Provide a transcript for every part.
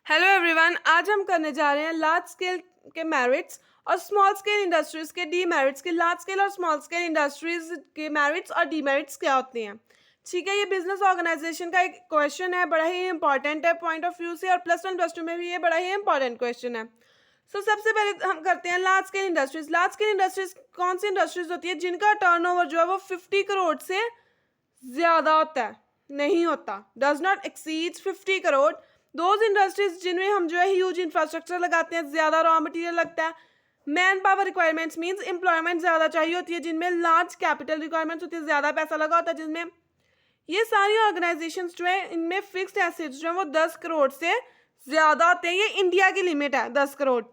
Hello everyone, आज हम करने जा रहे हैं लार्ज स्केल के मेरिट्स और स्मॉल स्केल इंडस्ट्रीज के डीमेरिट्स के। लार्ज स्केल और स्मॉल स्केल इंडस्ट्रीज के मेरिट्स और डीमेरिट्स क्या होते हैं। ठीक है, ये बिजनेस ऑर्गेनाइजेशन का एक क्वेश्चन है, बड़ा ही इंपॉर्टेंट है पॉइंट ऑफ व्यू से, और +1 +2 में भी ये बड़ा ही इंपॉर्टेंट क्वेश्चन है। सबसे पहले हम करते हैं large scale industries. Large scale industries कौन सी इंडस्ट्रीज होती है जिनका टर्नओवर जो है वो 50 करोड़ से ज्यादा होता है, नहीं होता, does not exceed 50 crore. Those industries जिनमें हम जो है ह्यूज इंफ्रास्ट्रक्चर लगाते हैं, ज्यादा रॉ मटेरियल लगता है, man power requirements means employment ज्यादा चाहिए होती है, जिनमें लार्ज कैपिटल रिक्वायरमेंट्स होती है, ज्यादा पैसा लगा होता है, जिनमें ये सारी ऑर्गेनाइजेशंस जो है इनमें फिक्स्ड एसेट्स जो है वो 10 करोड़ से ज्यादा होते हैं। ये इंडिया की लिमिट है 10 करोड़।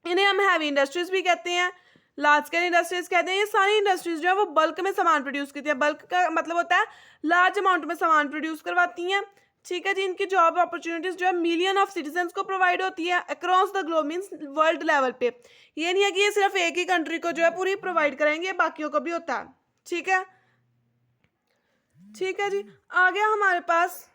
इन्हें हम हैवी इंडस्ट्रीज भी कहते हैं, लार्ज स्केल इंडस्ट्रीज कहते हैं। ये सारी इंडस्ट्रीज जो है वो बल्क में सामान प्रोड्यूस करती है। बल्क का मतलब होता है लार्ज अमाउंट में सामान प्रोड्यूस करवाती हैं। ठीक है जी, इनकी जॉब अपॉर्चुनिटीज जो है मिलियन ऑफ सिटीजन्स को प्रोवाइड होती है across the globe, means world level पे। ये नहीं है कि ये सिर्फ एक ही कंट्री को जो है पूरी प्रोवाइड करेंगे, बाकियों को भी होता है। ठीक है, ठीक है जी। आ गया हमारे पास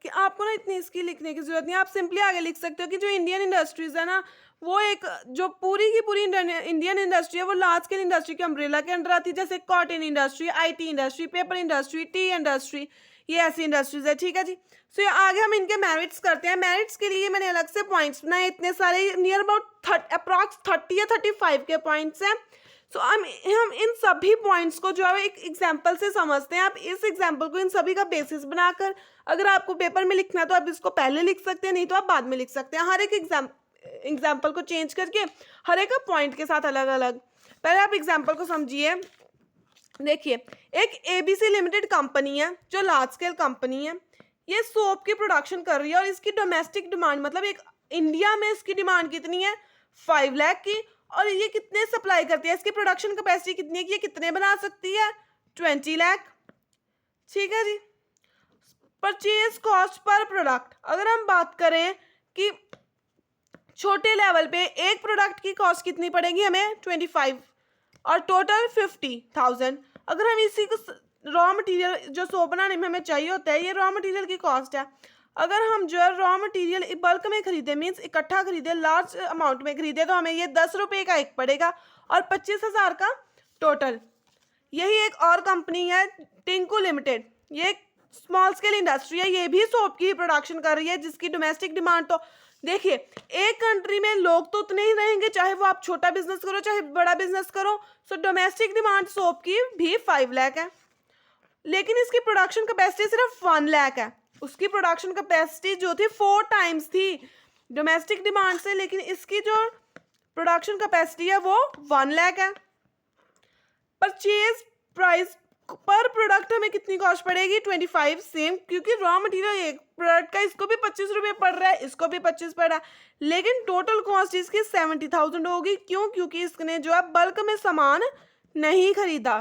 कि आपको ना इतनी इसकी लिखने की जरूरत नहीं है, आप सिंपली आगे लिख सकते हो कि जो इंडियन इंडस्ट्रीज है ना, वो एक जो पूरी की पूरी इंडियन इंडस्ट्री है वो लार्ज स्केल इंडस्ट्री के अम्ब्रेला के अंडर आती है, जैसे cotton industry, IT industry, paper industry, T industry, ये ऐसी इंडस्ट्रीज है। ठीक है जी। सो आगे हम इनके मेरिट्स करते हैं। मेरिट्स के लिए मैंने अलग से पॉइंट्स बनाए, इतने सारे, नियर अबाउट अप्रॉक्स 30 या 35 के पॉइंट्स हैं। सो हम इन सभी पॉइंट्स को जो है एक एग्जाम्पल से समझते हैं। आप इस एग्जाम्पल को इन सभी का बेसिस बनाकर, अगर आपको पेपर में लिखना है तो आप इसको पहले लिख सकते हैं, नहीं तो आप बाद में लिख सकते हैं, हर एक एग्जाम्पल को चेंज करके, हर एक पॉइंट के साथ अलग अलग। पहले आप एग्जाम्पल को समझिए। देखिए, एक एबीसी लिमिटेड कंपनी है जो लार्ज स्केल कंपनी है। ये सोप की प्रोडक्शन कर रही है और इसकी डोमेस्टिक डिमांड, मतलब एक इंडिया में इसकी डिमांड कितनी है, 5 लाख की। और ये कितने सप्लाई करती है, इसकी प्रोडक्शन कैपेसिटी कितनी है कि ये कितने बना सकती है, 20 लाख। ठीक है जी। परचेज कॉस्ट पर प्रोडक्ट, अगर हम बात करें कि छोटे लेवल पे एक प्रोडक्ट की कॉस्ट कितनी पड़ेगी हमें, 25, और टोटल 50,000। अगर हम इसी को रॉ मटेरियल जो सोप बनाने में हमें चाहिए होता है, ये रॉ मटेरियल की कॉस्ट है। अगर हम जो है रॉ मटेरियल बल्क में खरीदे, मीन्स इकट्ठा खरीदे, लार्ज अमाउंट में खरीदे, तो हमें ये 10 रुपये का एक पड़ेगा और 25,000 का टोटल। यही एक और कंपनी है टिंकू लिमिटेड, ये एक स्मॉल स्केल इंडस्ट्री है, ये भी सोप की प्रोडक्शन कर रही है, जिसकी डोमेस्टिक डिमांड, तो देखिए एक कंट्री में लोग तो उतने ही रहेंगे, चाहे वो आप छोटा बिजनेस करो चाहे बड़ा बिजनेस करो। सो डोमेस्टिक डिमांड सोप की भी 5 लाख है, लेकिन इसकी प्रोडक्शन कैपेसिटी सिर्फ 1 लाख है। उसकी प्रोडक्शन कैपेसिटी जो थी 4 टाइम्स थी डोमेस्टिक डिमांड से, लेकिन इसकी जो प्रोडक्शन कैपेसिटी है वो 1 लाख है। परचेज प्राइस पर प्रोडक्ट हमें कितनी कॉस्ट पड़ेगी, 25, सेम, क्योंकि रॉ मटेरियल एक प्रोडक्ट का इसको भी 25 रुपये पड़ रहा है, इसको भी 25 पड़ रहा है, लेकिन टोटल कॉस्ट इसकी 70,000 होगी। क्यों? क्योंकि इसने जो है बल्क में सामान नहीं खरीदा।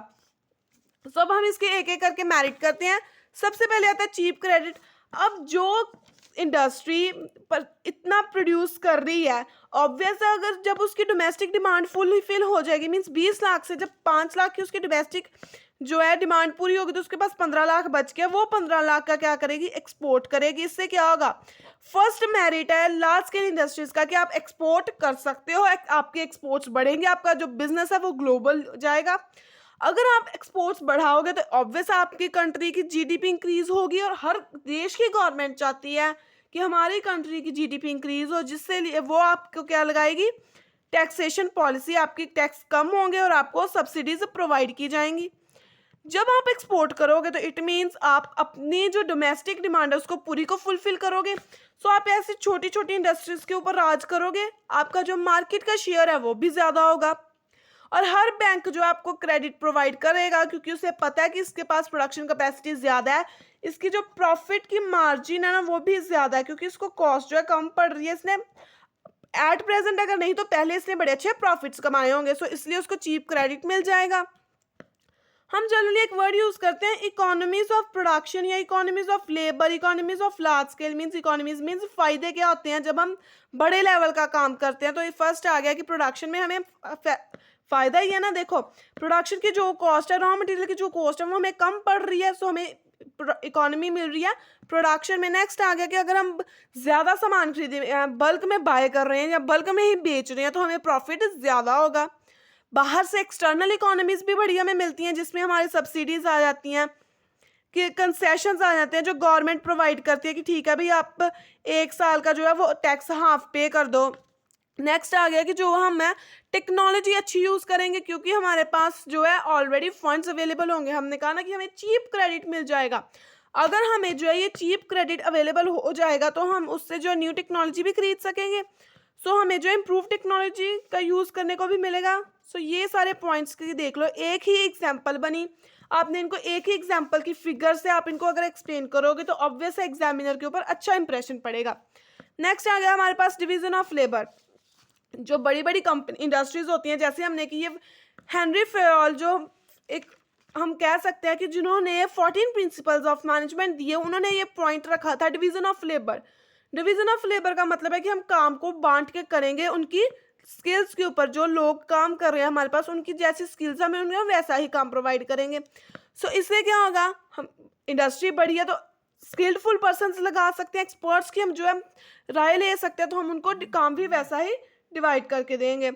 तो अब हम इसके एक एक करके मेरिट करते हैं। सबसे पहले आता है चीप क्रेडिट। अब जो इंडस्ट्री पर इतना प्रोड्यूस कर रही है, ऑब्वियस है, अगर जब उसकी डोमेस्टिक डिमांड फिल हो जाएगी, मीन्स 20 लाख से जब 5 लाख की उसकी डोमेस्टिक जो है डिमांड पूरी होगी, तो उसके पास 15 लाख बच गया। वो 15 लाख का क्या करेगी, एक्सपोर्ट करेगी। इससे क्या होगा, फर्स्ट मेरिट है लार्ज स्केल इंडस्ट्रीज का कि आप एक्सपोर्ट कर सकते हो, आपके एक्सपोर्ट्स बढ़ेंगे, आपका जो बिजनेस है वो ग्लोबल जाएगा। अगर आप एक्सपोर्ट्स बढ़ाओगे तो ऑब्वियस आपकी कंट्री की जीडीपी इंक्रीज होगी, और हर देश की गवर्नमेंट चाहती है कि हमारी कंट्री की जीडीपी इंक्रीज हो, जिससे वो आपको क्या लगाएगी, टैक्सेशन पॉलिसी, आपकी टैक्स कम होंगे और आपको सब्सिडीज प्रोवाइड की जाएंगी। जब आप एक्सपोर्ट करोगे तो इट मीन्स आप अपनी जो डोमेस्टिक डिमांड है उसको पूरी को फुलफिल करोगे। सो आप ऐसी छोटी छोटी इंडस्ट्रीज के ऊपर राज करोगे, आपका जो मार्केट का शेयर है वो भी ज़्यादा होगा, और हर बैंक जो आपको क्रेडिट प्रोवाइड करेगा, क्योंकि उसे पता है कि इसके पास प्रोडक्शन कैपेसिटी ज़्यादा है, इसकी जो प्रॉफिट की मार्जिन है ना वो भी ज़्यादा है, क्योंकि इसको कॉस्ट जो है कम पड़ रही है। इसने एट प्रेजेंट, अगर नहीं तो पहले इसने बड़े अच्छे प्रॉफिट्स कमाए होंगे, सो इसलिए उसको चीप क्रेडिट मिल जाएगा। हम जनरली एक वर्ड यूज करते हैं इकोनॉमीज ऑफ प्रोडक्शन या economies of labour, economies of large scale, means economies means फायदे क्या होते हैं जब हम बड़े लेवल का काम करते हैं। तो ये फर्स्ट आ गया कि प्रोडक्शन में हमें फायदा ही है ना। देखो, प्रोडक्शन की जो कॉस्ट है, रॉ मटेरियल की जो कॉस्ट है वो हमें कम पड़ रही है, सो हमें इकोनॉमी मिल रही है प्रोडक्शन में। नेक्स्ट आ गया कि अगर हम ज़्यादा सामान खरीदे, बल्क में बाय कर रहे हैं या बल्क में ही बेच रहे हैं, तो हमें प्रॉफिट ज़्यादा होगा। बाहर से एक्सटर्नल इकोनॉमीज़ भी बढ़िया में मिलती हैं, जिसमें हमारी सब्सिडीज़ आ जाती हैं, कि कंसेशंस आ जाते हैं जो गवर्नमेंट प्रोवाइड करती है कि ठीक है भाई आप 1 साल का जो है वो टैक्स हाफ पे कर दो। नेक्स्ट आ गया कि जो हम है टेक्नोलॉजी अच्छी यूज़ करेंगे, क्योंकि हमारे पास जो है ऑलरेडी फंड्स अवेलेबल होंगे। हमने कहा ना कि हमें चीप क्रेडिट मिल जाएगा। अगर हमें जो है ये चीप क्रेडिट अवेलेबल हो जाएगा तो हम उससे जो न्यू टेक्नोलॉजी भी खरीद सकेंगे। सो हमें जो इम्प्रूव टेक्नोलॉजी का यूज़ करने को भी मिलेगा। सो ये सारे पॉइंट्स की देख लो, एक ही एग्जाम्पल बनी, आपने इनको एक ही एग्जाम्पल की फिगर से आप इनको अगर एक्सप्लेन करोगे तो ऑब्वियस है एग्जामिनर के ऊपर अच्छा इंप्रेशन पड़ेगा। नेक्स्ट आ गया हमारे पास डिवीजन ऑफ लेबर। जो बड़ी बड़ी कंपनी इंडस्ट्रीज होती हैं, जैसे हमने कि ये हेनरी फेयोल जो एक हम कह सकते हैं कि जिन्होंने ये 14 प्रिंसिपल्स ऑफ मैनेजमेंट दिए, उन्होंने ये पॉइंट रखा था division of labour. Division of labour का मतलब है कि हम काम को बांट के करेंगे उनकी स्किल्स के ऊपर। जो लोग काम कर रहे हैं हमारे पास, उनकी जैसी स्किल्स हमें उन्हें वैसा ही काम प्रोवाइड करेंगे। सो इससे क्या होगा, हम इंडस्ट्री बढ़ी है तो स्किल्डफुल पर्सन्स लगा सकते हैं, एक्सपर्ट्स की हम जो है राय ले सकते हैं, तो हम उनको काम भी वैसा ही डिवाइड करके देंगे।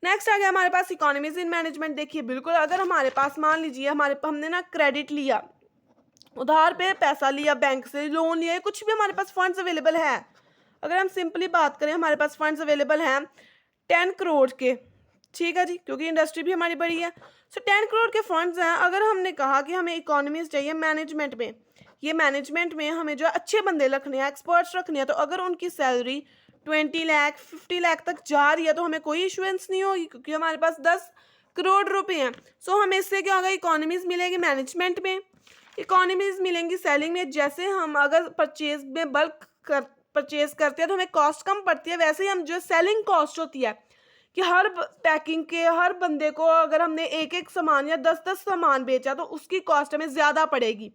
नेक्स्ट आ गया हमारे पास इकोनॉमीज इन मैनेजमेंट। देखिए बिल्कुल, अगर हमारे पास मान लीजिए हमने ना क्रेडिट लिया, उधार पे पैसा लिया, बैंक से लोन लिया, कुछ भी हमारे पास फंड्स अवेलेबल है। अगर हम सिंपली बात करें, हमारे पास फंड्स अवेलेबल हैं 10 करोड़ के, ठीक है जी, क्योंकि इंडस्ट्री भी हमारी बड़ी है। सो 10 करोड़ के फंड्स हैं। अगर हमने कहा कि हमें इकोनॉमीज चाहिए मैनेजमेंट में, ये मैनेजमेंट में हमें जो अच्छे बंदे रखने हैं, एक्सपर्ट्स रखने हैं, तो अगर उनकी सैलरी 20 लाख 50 लाख तक जा रही है तो हमें कोई इशुएंस नहीं होगी, क्योंकि हमारे पास 10 करोड़ रुपए हैं। सो हमें इससे क्या होगा, इकोनॉमीज मिलेगी मैनेजमेंट में, इकोनॉमीज मिलेंगी सेलिंग में। जैसे हम अगर परचेज में बल्क परचेज करते हैं तो हमें कॉस्ट कम पड़ती है, वैसे ही हम जो सेलिंग कॉस्ट होती है कि हर पैकिंग के हर बंदे को अगर हमने एक एक सामान या 10-10 सामान बेचा तो उसकी कॉस्ट हमें ज़्यादा पड़ेगी,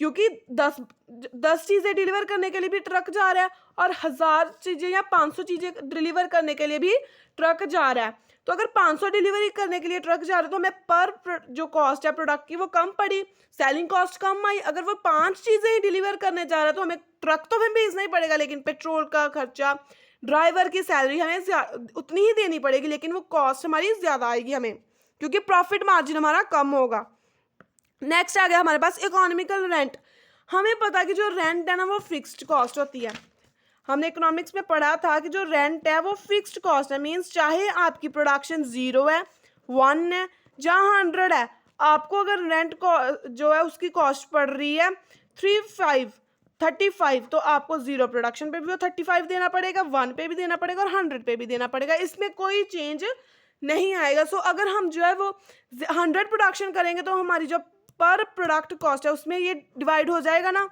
क्योंकि 10 चीज़ें डिलीवर करने के लिए भी ट्रक जा रहा है और 1000 चीज़ें या 500 चीज़ें डिलीवर करने के लिए भी ट्रक जा रहा है। तो अगर 500 डिलीवरी करने के लिए ट्रक जा रहा है तो हमें पर जो कॉस्ट है प्रोडक्ट की वो कम पड़ी, सेलिंग कॉस्ट कम आई। अगर वो 5 चीज़ें ही डिलीवर करने जा रहा है तो हमें ट्रक तो हमें भेजना ही पड़ेगा, लेकिन पेट्रोल का खर्चा, ड्राइवर की सैलरी हमें उतनी ही देनी पड़ेगी, लेकिन वो कॉस्ट हमारी ज़्यादा आएगी हमें, क्योंकि प्रॉफिट मार्जिन हमारा कम होगा। नेक्स्ट आ गया हमारे पास इकोनॉमिकल रेंट। हमें पता है कि जो रेंट है ना वो फिक्स्ड कॉस्ट होती है। हमने इकोनॉमिक्स में पढ़ा था कि जो रेंट है वो फिक्स्ड कॉस्ट है, मीन्स चाहे आपकी प्रोडक्शन 0 है, 1 है, जहाँ 100 है, आपको अगर रेंट को जो है उसकी कॉस्ट पड़ रही है 35 तो आपको 0 प्रोडक्शन पे भी वो 35 देना पड़ेगा, 1 पे भी देना पड़ेगा और 100 पे भी देना पड़ेगा। इसमें कोई चेंज नहीं आएगा। सो अगर हम जो है वो 100 प्रोडक्शन करेंगे तो हमारी जो पर प्रोडक्ट कॉस्ट है उसमें ये डिवाइड हो जाएगा ना।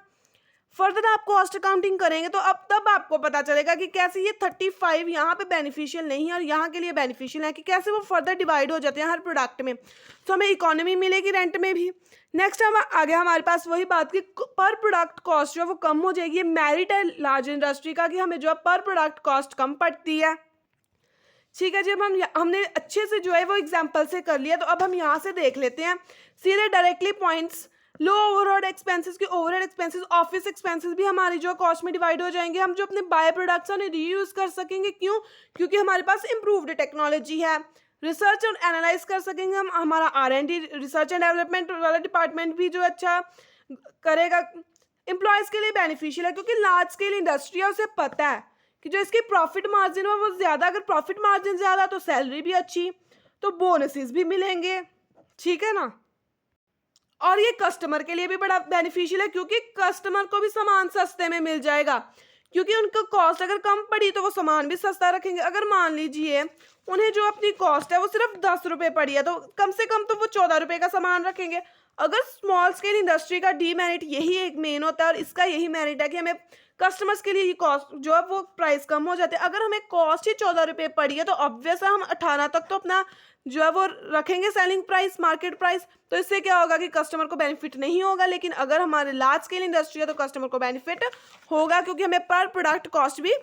फर्दर आप कॉस्ट अकाउंटिंग करेंगे तो अब तब आपको पता चलेगा कि कैसे ये 35 यहाँ पे बेनिफिशियल नहीं है और यहाँ के लिए बेनिफिशियल है, कि कैसे वो फर्दर डिवाइड हो जाते हैं हर प्रोडक्ट में। तो हमें इकोनॉमी मिलेगी रेंट में भी। नेक्स्ट हम आगे हमारे पास वही बात कि पर प्रोडक्ट कॉस्ट जो है वो कम हो जाएगी। ये मेरिट है लार्ज इंडस्ट्री का कि हमें जो है पर प्रोडक्ट कॉस्ट कम पड़ती है, ठीक है जी। अब हमने अच्छे से जो है वो एग्जाम्पल से कर लिया, तो अब हम यहाँ से देख लेते हैं सीधे डायरेक्टली पॉइंट्स। लो ओवरहेड एक्सपेंसेस की ओवरहेड एक्सपेंसेस, ऑफिस एक्सपेंसेस भी हमारी जो कॉस्ट में डिवाइड हो जाएंगे। हम जो अपने बाय प्रोडक्ट्स हैं उन्हें रीयूज कर सकेंगे, क्यों? क्योंकि हमारे पास इम्प्रूव्ड टेक्नोलॉजी है। रिसर्च और एनालाइज कर सकेंगे हम, हमारा R&D रिसर्च एंड डेवलपमेंट वाला डिपार्टमेंट भी जो अच्छा करेगा। एम्प्लॉयज़ के लिए बेनिफिशियल है, क्योंकि लार्ज स्केल इंडस्ट्री है, उसे पता है कि जो इसकी प्रॉफिट मार्जिन है वो ज़्यादा, अगर प्रॉफिट मार्जिन ज़्यादा तो सैलरी भी अच्छी, तो बोनसेस भी मिलेंगे, ठीक है ना। और ये कस्टमर के लिए भी बड़ा बेनिफिशियल है, क्योंकि कस्टमर को भी सामान सस्ते में मिल जाएगा, क्योंकि उनका कॉस्ट अगर कम पड़ी तो वो सामान भी सस्ता रखेंगे। अगर मान लीजिए उन्हें जो अपनी कॉस्ट है वो सिर्फ 10 रुपये पड़ी है, तो कम से कम तो वो 14 रुपये का सामान रखेंगे। अगर स्मॉल स्केल इंडस्ट्री का डीमेरिट यही एक मेन होता है और इसका यही मेरिट है कि हमें कस्टमर्स के लिए ये कॉस्ट जो है वो प्राइस कम हो जाते हैं। अगर हमें कॉस्ट ही 14 रुपये पड़ी है तो ऑब्वियस है हम 18 तक तो अपना जो है वो रखेंगे सेलिंग प्राइस, मार्केट प्राइस। तो इससे क्या होगा कि कस्टमर को बेनिफिट नहीं होगा, लेकिन अगर हमारे लार्ज स्केल इंडस्ट्री है तो कस्टमर को बेनिफिट होगा, क्योंकि हमें पर प्रोडक्ट कॉस्ट भी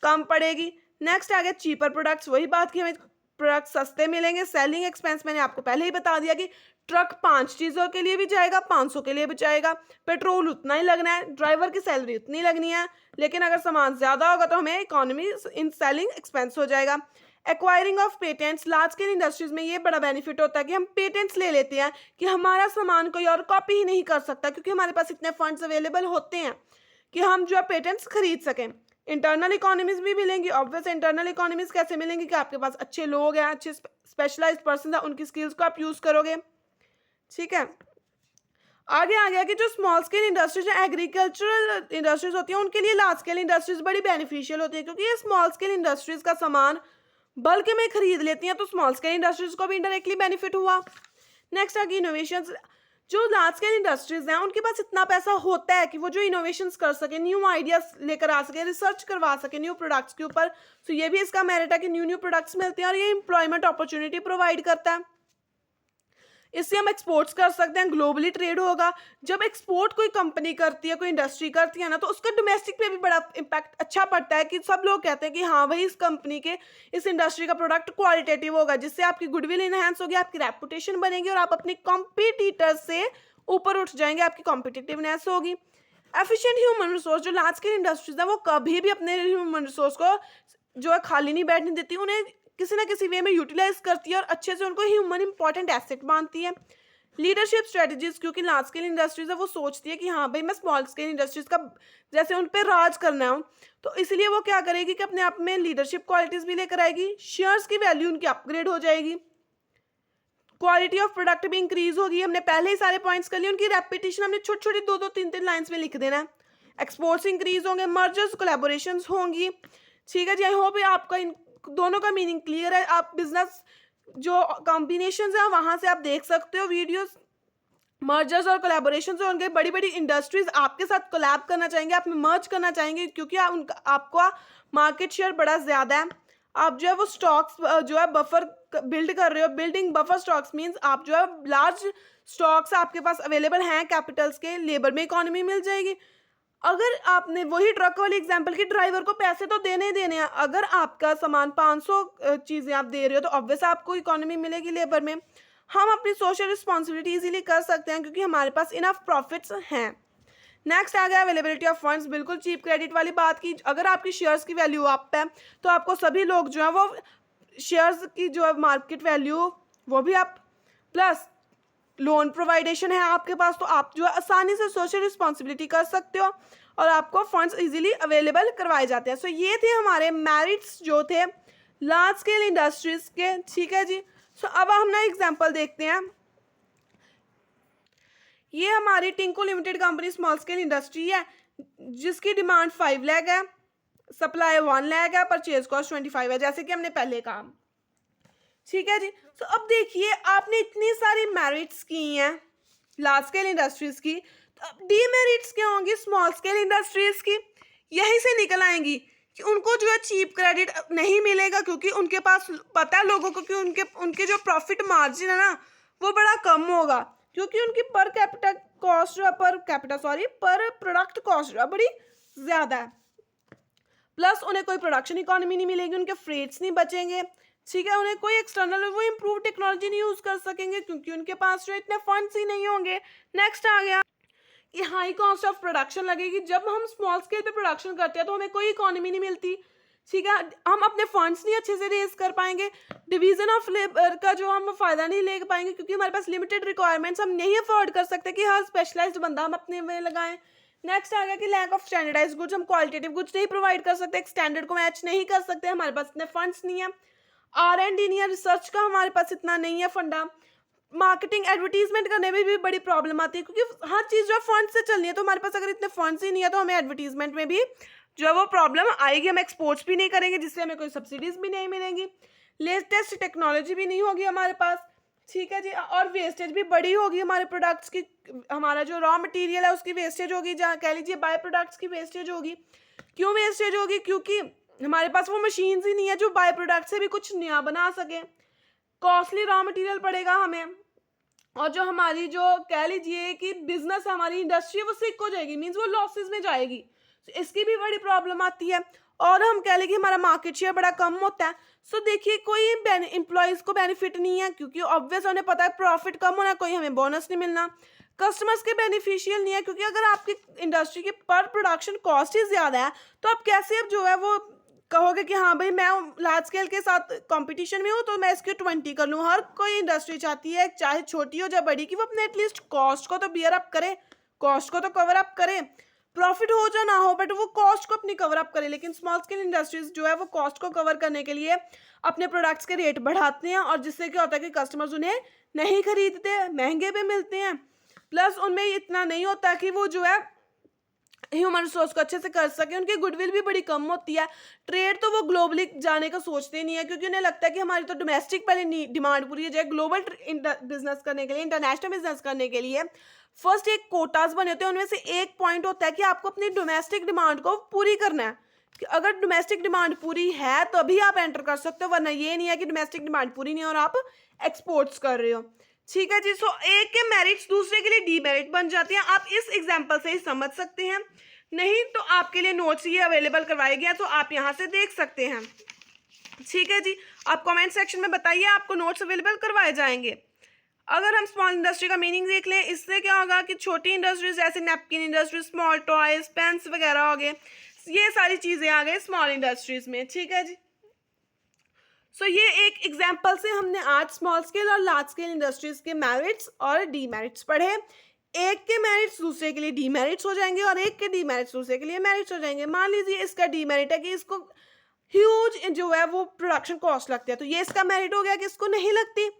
कम पड़ेगी। नेक्स्ट आ गया चीपर प्रोडक्ट्स। वही बात की हमें प्रोडक्ट सस्ते मिलेंगे। सेलिंग एक्सपेंस मैंने आपको पहले ही बता दिया कि ट्रक 5 चीज़ों के लिए भी जाएगा, 500 के लिए भी जाएगा, पेट्रोल उतना ही लगना है, ड्राइवर की सैलरी उतनी लगनी है, लेकिन अगर सामान ज़्यादा होगा तो हमें इकोनॉमी इन सेलिंग एक्सपेंस हो जाएगा। Acquiring of patents, large scale industries में ये बड़ा बेनिफिट होता है कि हम पेटेंट्स ले लेते हैं कि हमारा सामान कोई और कॉपी ही नहीं कर सकता, क्योंकि हमारे पास इतने फंड्स अवेलेबल होते हैं कि हम जो है पेटेंट्स खरीद सकें। इंटरनल इकोनॉमीज भी मिलेंगी। ऑब्वियस इंटरनल इकोनॉमीज कैसे मिलेंगी कि आपके पास अच्छे लोग हैं, अच्छे स्पेशलाइज्ड पर्सन हैं, उनकी स्किल्स को आप यूज़ करोगे। ठीक है, आगे आ गया कि जो स्मॉल स्केल इंडस्ट्रीज है, एग्रीकल्चरल इंडस्ट्रीज होती हैं, उनके लिए लार्ज स्केल इंडस्ट्रीज बड़ी बेनिफिशियल होती है, क्योंकि ये स्मॉल स्केल इंडस्ट्रीज का सामान बल्क में खरीद लेती हैं, तो स्मॉल स्केल इंडस्ट्रीज को भी इनडायरेक्टली बेनिफिट हुआ। नेक्स्ट आ गई इनोवेशंस। जो लार्ज स्केल इंडस्ट्रीज हैं उनके पास इतना पैसा होता है कि वो जो इनोवेशंस कर सके, न्यू आइडियाज लेकर आ सके, रिसर्च करवा सके न्यू प्रोडक्ट्स के ऊपर। तो ये भी इसका मेरिट है कि न्यू न्यू प्रोडक्ट्स मिलते हैं और ये एम्प्लॉयमेंट अपॉर्चुनिटी प्रोवाइड करता है। इससे हम एक्सपोर्ट्स कर सकते हैं, ग्लोबली ट्रेड होगा। जब एक्सपोर्ट कोई कंपनी करती है, कोई इंडस्ट्री करती है ना, तो उसका डोमेस्टिक पे भी बड़ा इम्पैक्ट अच्छा पड़ता है कि सब लोग कहते हैं कि हाँ भाई, इस कंपनी के, इस इंडस्ट्री का प्रोडक्ट क्वालिटेटिव होगा, जिससे आपकी गुडविल इनहेंस होगी, आपकी रेपुटेशन बनेगी और आप अपने कॉम्पिटिटर से ऊपर उठ जाएंगे, आपकी कॉम्पिटिटिवनेस होगी। एफिशिएंट ह्यूमन रिसोर्स, जो लार्ज स्केल इंडस्ट्रीज है वो कभी भी अपने ह्यूमन रिसोर्स को जो है खाली नहीं बैठने देती, उन्हें किसी ना किसी वे में यूटिलाइज करती है और अच्छे से उनको ह्यूमन इंपॉर्टेंट एसेट मानती है। लीडरशिप स्ट्रेटजीज, क्योंकि लार्ज स्केल इंडस्ट्रीज है वो सोचती है कि हाँ भाई, मैं स्मॉल स्केल इंडस्ट्रीज का जैसे उन पर राज करना है, तो इसलिए वो क्या करेगी कि अपने आप में लीडरशिप क्वालिटीज भी लेकर आएगी, शेयर्स की वैल्यू उनकी अपग्रेड हो जाएगी, क्वालिटी ऑफ प्रोडक्ट भी इंक्रीज होगी। हमने पहले ही सारे पॉइंट्स कर लिए, उनकी रेपिटेशन हमने छोटी छोटी 2-2, 3-3 लाइन्स में लिख देना है। एक्सपोर्ट्स इंक्रीज होंगे, मर्जर्स कोलैबोरेशंस होंगी। ठीक है जी, आई होप आपका इन दोनों का मीनिंग क्लियर है। आप बिजनेस जो कॉम्बिनेशन है वहाँ से आप देख सकते हो वीडियोस। मर्जर्स और कोलैबोरेशंस होंगे, बड़ी बड़ी इंडस्ट्रीज आपके साथ कोलैब करना चाहेंगे, आप मर्ज करना चाहेंगे, क्योंकि आपका मार्केट शेयर बड़ा ज़्यादा है। आप जो है वो स्टॉक्स जो है बफर बिल्ड कर रहे हो। बिल्डिंग बफर स्टॉक्स मीन्स आप जो है लार्ज स्टॉक्स आपके पास अवेलेबल हैं कैपिटल्स के, लेबर में इकोनॉमी मिल जाएगी। अगर आपने वही ट्रक वाली एग्जांपल की, ड्राइवर को पैसे तो देने ही देने हैं, अगर आपका सामान 500 चीज़ें आप दे रहे हो तो ऑब्वियस आपको इकोनॉमी मिलेगी लेबर में। हम अपनी सोशल रिस्पॉन्सिबिलिटी इजीली कर सकते हैं क्योंकि हमारे पास इनफ प्रॉफिट्स हैं। नेक्स्ट आ गया अवेलेबिलिटी ऑफ फंड्स। बिल्कुल चीप क्रेडिट वाली बात की, अगर आपकी शेयर्स की वैल्यू अप है तो आपको सभी लोग जो है वो शेयर्स की जो है मार्केट वैल्यू वो भी आप, प्लस लोन प्रोवाइडेशन है आपके पास, तो आप जो है आसानी से सोशल रिस्पॉन्सिबिलिटी कर सकते हो और आपको फंड्स इजीली अवेलेबल करवाए जाते हैं। सो ये थे हमारे मेरिट्स जो थे लार्ज स्केल इंडस्ट्रीज के। ठीक है जी, सो अब हम ना एग्जांपल देखते हैं। ये हमारी Tinko limited company small scale industry है जिसकी डिमांड 5 लाख है, सप्लाई 1 लाख है, परचेज कॉस्ट 25 है, जैसे कि हमने पहले कहा। ठीक है जी, तो अब देखिए आपने इतनी सारी मेरिट्स की हैं लार्ज स्केल इंडस्ट्रीज की, तो अब डीमेरिट्स क्या होंगी स्मॉल स्केल इंडस्ट्रीज की? यहीं से निकल आएंगी कि उनको जो है चीप क्रेडिट नहीं मिलेगा, क्योंकि उनके पास पता है लोगों को कि उनके जो प्रॉफिट मार्जिन है ना वो बड़ा कम होगा, क्योंकि उनकी पर प्रोडक्ट कॉस्ट जो है बड़ी ज़्यादा है। प्लस उन्हें कोई प्रोडक्शन इकोनॉमी नहीं मिलेगी, उनके फ्रेट्स नहीं बचेंगे। ठीक है, उन्हें कोई एक्सटर्नल वो इम्प्रूव टेक्नोलॉजी नहीं यूज़ कर सकेंगे क्योंकि उनके पास जो इतने फंड्स ही नहीं होंगे। नेक्स्ट आ गया कि हाई कॉस्ट ऑफ प्रोडक्शन लगेगी। जब हम स्मॉल स्केल पे प्रोडक्शन करते हैं तो हमें कोई इकोनॉमी नहीं मिलती। ठीक है, हम अपने फंड्स नहीं अच्छे से रेज कर पाएंगे, डिवीजन ऑफ लेबर का जो हम फ़ायदा नहीं ले पाएंगे क्योंकि हमारे पास लिमिटेड रिक्वायरमेंट्स, हम नहीं अफोर्ड कर सकते कि हर स्पेशलाइज्ड बंदा हम अपने में लगाएं। नेक्स्ट आ गया कि लैक ऑफ स्टैंडर्डाइज गुड्स, हम क्वालिटेटिव गुड्स नहीं प्रोवाइड कर सकते, एक स्टैंडर्ड को मैच नहीं कर सकते, हमारे पास इतने फंड्स नहीं है। R&D नहीं है, रिसर्च का हमारे पास इतना नहीं है फंडा। मार्केटिंग एडवर्टीजमेंट करने में भी बड़ी प्रॉब्लम आती है क्योंकि हर चीज़ जो फंड से चलनी है, तो हमारे पास अगर इतने फंड्स ही नहीं है तो हमें एडवर्टीजमेंट में भी जो है वो प्रॉब्लम आएगी। हम एक्सपोर्ट्स भी नहीं करेंगे जिससे हमें कोई सब्सिडीज़ भी नहीं मिलेंगी, लेटेस्ट टेक्नोलॉजी भी नहीं होगी हमारे पास। ठीक है जी, और वेस्टेज भी बड़ी होगी हमारे प्रोडक्ट्स की, हमारा जो रॉ मटेरियल है उसकी वेस्टेज होगी, जहाँ कह लीजिए बाय प्रोडक्ट्स की वेस्टेज होगी। क्यों वेस्टेज होगी? क्योंकि हमारे पास वो मशीन्स ही नहीं है जो बाय प्रोडक्ट से भी कुछ नया बना सके। कॉस्टली रॉ मटेरियल पड़ेगा हमें, और जो हमारी जो कह लीजिए कि बिजनेस है, हमारी इंडस्ट्री है, वो सिक हो जाएगी, मीन्स वो लॉसेस में जाएगी। तो इसकी भी बड़ी प्रॉब्लम आती है। और हम कह लें कि हमारा मार्केट शेयर बड़ा कम होता है, सो देखिए कोई एम्प्लॉयज़ को बेनिफिट नहीं है, क्योंकि ऑब्वियस उन्हें पता है प्रॉफिट कम होना, कोई हमें बोनस नहीं मिलना। कस्टमर्स के बेनिफिशियल नहीं है, क्योंकि अगर आपकी इंडस्ट्री की पर प्रोडक्शन कॉस्ट ही ज़्यादा है तो आप कैसे अब जो है वो कहोगे कि हाँ भाई मैं लार्ज स्केल के साथ कंपटीशन में हूँ तो मैं इसके 20 कर लूँ। हर कोई इंडस्ट्री चाहती है, चाहे छोटी हो या बड़ी, कि वो अपने एटलीस्ट कॉस्ट को तो बियर अप करे, कॉस्ट को तो कवर अप करे, प्रॉफिट हो या ना हो बट वो कॉस्ट को अपनी कवर अप करे। लेकिन स्मॉल स्केल इंडस्ट्रीज जो है वो कॉस्ट को कवर करने के लिए अपने प्रोडक्ट्स के रेट बढ़ाते हैं, और जिससे क्या होता है कि कस्टमर्स उन्हें नहीं खरीदते, महंगे पे मिलते हैं। प्लस उनमें इतना नहीं होता कि वो जो है ह्यूमन रिसोर्स को अच्छे से कर सके, उनकी गुडविल भी बड़ी कम होती है। ट्रेड तो वो ग्लोबली जाने का सोचते नहीं है, क्योंकि उन्हें लगता है कि हमारी तो डोमेस्टिक पहले डिमांड पूरी हो जाए। ग्लोबल बिजनेस करने के लिए, इंटरनेशनल बिजनेस करने के लिए फर्स्ट एक कोटाज बने होते हैं, उनमें से एक पॉइंट होता है कि आपको अपनी डोमेस्टिक डिमांड को पूरी करना है। कि अगर डोमेस्टिक डिमांड पूरी है तो अभी आप एंटर कर सकते हो, वरना ये नहीं है कि डोमेस्टिक डिमांड पूरी नहीं है और आप एक्सपोर्ट्स कर रहे हो। ठीक है जी। सो एक के मेरिट्स दूसरे के लिए डीमेरिट बन जाते हैं, आप इस एग्जांपल से ही समझ सकते हैं। नहीं तो आपके लिए नोट्स ये अवेलेबल करवाए गए हैं, तो आप यहाँ से देख सकते हैं। ठीक है जी, आप कमेंट सेक्शन में बताइए आपको नोट्स अवेलेबल करवाए जाएंगे। अगर हम स्मॉल इंडस्ट्री का मीनिंग देख लें, इससे क्या होगा कि छोटी इंडस्ट्रीज जैसे napkin industry, small toys, pens वगैरह हो गए, ये सारी चीज़ें आ गई स्मॉल इंडस्ट्रीज में। ठीक है जी। सो ये एक एग्जाम्पल से हमने आज स्मॉल स्केल और लार्ज स्केल इंडस्ट्रीज के मेरिट्स और डीमेरिट्स पढ़े। एक के मेरिट्स दूसरे के लिए डीमेरिट्स हो जाएंगे और एक के डीमेरिट्स दूसरे के लिए मेरिट्स हो जाएंगे। मान लीजिए इसका डीमेरिट है कि इसको ह्यूज जो है वो प्रोडक्शन कॉस्ट लगती है, तो ये इसका मेरिट हो गया कि इसको नहीं लगती।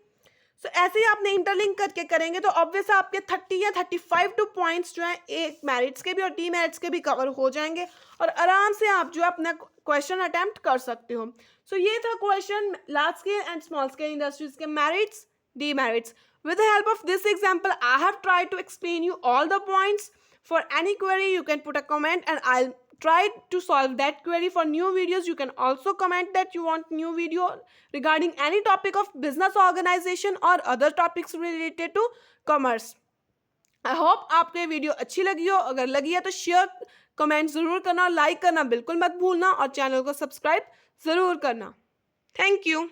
सो ऐसे ही आपने इंटरलिंक करके करेंगे तो ऑब्वियस आपके 30 या 35 पॉइंट्स जो है एक मेरिट्स के भी और डीमेरिट्स के भी कवर हो जाएंगे, और आराम से आप जो है अपना क्वेश्चन अटेम्प्ट कर सकते हो। सो ये था question large scale and small scale industries के merits, demerits. With the help of this example, I have tried to explain you all the points. For any query, you can put a comment and I'll try to solve that query. For new videos, you can also comment that you want new video regarding any topic of business organization or other topics related to commerce. I hope आपको ये video अच्छी लगी हो। अगर लगी है तो share comment ज़रूर करना, लाइक करना बिल्कुल मत भूलना और चैनल को सब्सक्राइब ज़रूर करना। Thank you.